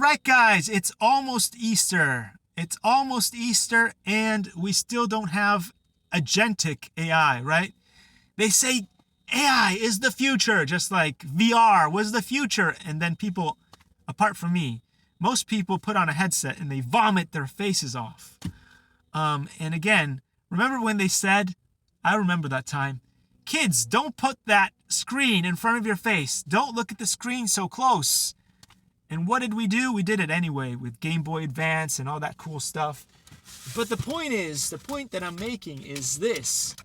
right, guys, it's almost Easter. It's almost Easter, and we still don't have agentic AI, right? They say AI is the future, just like VR was the future. And then people, apart from me, most people put on a headset and they vomit their faces off. And again, remember when they said, I remember that time, kids, don't put that screen in front of your face. Don't look at the screen so close. And what did we do? We did it anyway with Game Boy Advance and all that cool stuff. But the point that I'm making is this.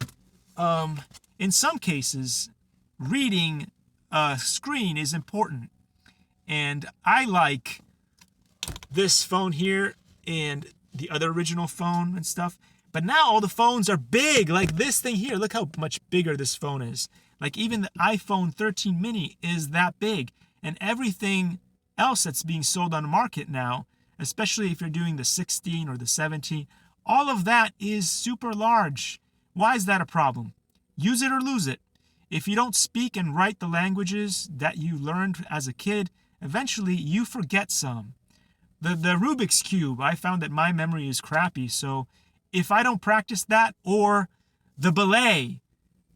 In some cases, reading a screen is important. And I like this phone here and the other original phone and stuff. But now all the phones are big, like this thing here. Look how much bigger this phone is. Like even the iPhone 13 mini is that big. And everything else that's being sold on the market now, especially if you're doing the 16 or the 17, all of that is super large. Why is that a problem? Use it or lose it. If you don't speak and write the languages that you learned as a kid, eventually you forget some. The Rubik's Cube, I found that my memory is crappy, so if I don't practice that, or the belay,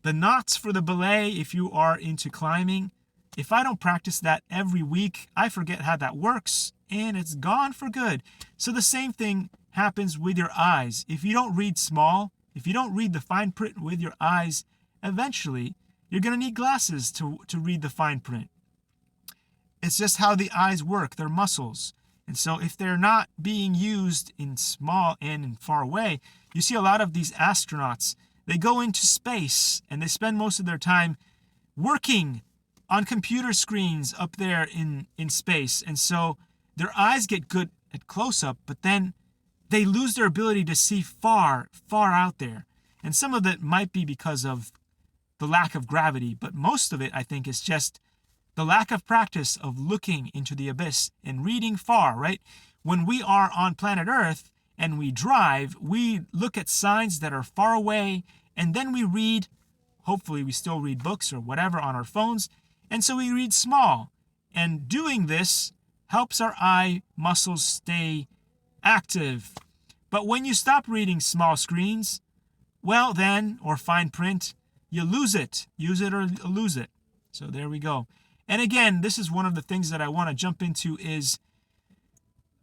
the knots for the belay if you are into climbing, if I don't practice that every week, I forget how that works, and it's gone for good. So the same thing happens with your eyes. If you don't read small, if you don't read the fine print with your eyes, eventually you're going to need glasses to read the fine print. It's just how the eyes work. They're muscles. And so if they're not being used in small and in far away, you see a lot of these astronauts, they go into space and they spend most of their time working on computer screens up there in space. And so their eyes get good at close-up, but then they lose their ability to see far, far out there. And some of it might be because of the lack of gravity, but most of it, I think, is just the lack of practice of looking into the abyss and reading far, right? When we are on planet Earth and we drive, we look at signs that are far away, and then we read, hopefully we still read books or whatever on our phones, and so we read small. And doing this helps our eye muscles stay active. But when you stop reading small screens, well then, or fine print, you lose it. Use it or lose it. So there we go. And again, this is one of the things that I want to jump into is,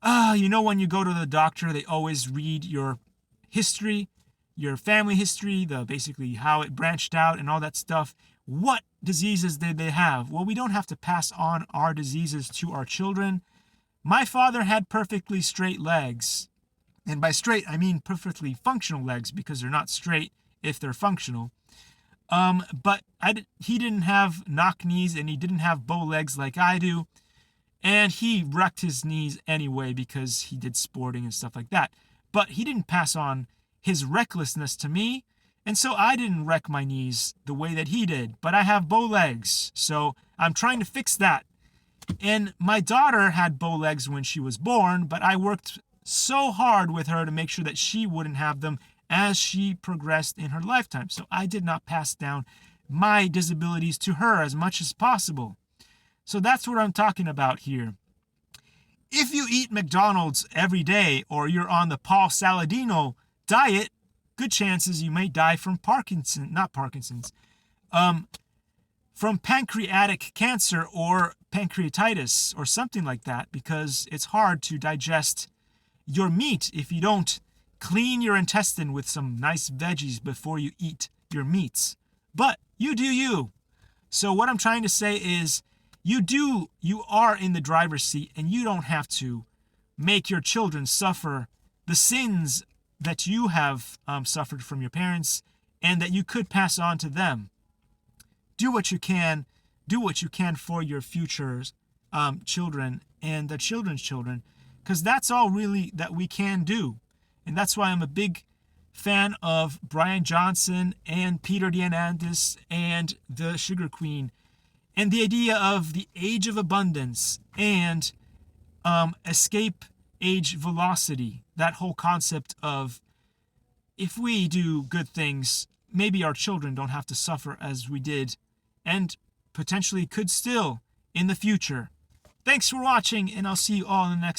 when you go to the doctor, they always read your history, your family history, basically how it branched out and all that stuff. What diseases did they have? Well, we don't have to pass on our diseases to our children. My father had perfectly straight legs. And by straight, I mean perfectly functional legs, because they're not straight if they're functional. But he didn't have knock knees and he didn't have bow legs like I do. And he wrecked his knees anyway because he did sporting and stuff like that. But he didn't pass on his recklessness to me. And so I didn't wreck my knees the way that he did. But I have bow legs. So I'm trying to fix that. And my daughter had bow legs when she was born, but I worked so hard with her to make sure that she wouldn't have them as she progressed in her lifetime. So I did not pass down my disabilities to her as much as possible. So that's what I'm talking about here. If you eat McDonald's every day, or you're on the Paul Saladino diet, good chances you may die from from pancreatic cancer or pancreatitis or something like that, because it's hard to digest your meat if you don't clean your intestine with some nice veggies before you eat your meats. But you do you. So what I'm trying to say is you are in the driver's seat, and you don't have to make your children suffer the sins that you have suffered from your parents and that you could pass on to them. Do what you can. Do what you can for your future children and the children's children, because that's all really that we can do. And that's why I'm a big fan of Brian Johnson and Peter Diamandis and the Sugar Queen, and the idea of the age of abundance and escape age velocity. That whole concept of, if we do good things, maybe our children don't have to suffer as we did, and potentially could still in the future. Thanks for watching, and I'll see you all in the next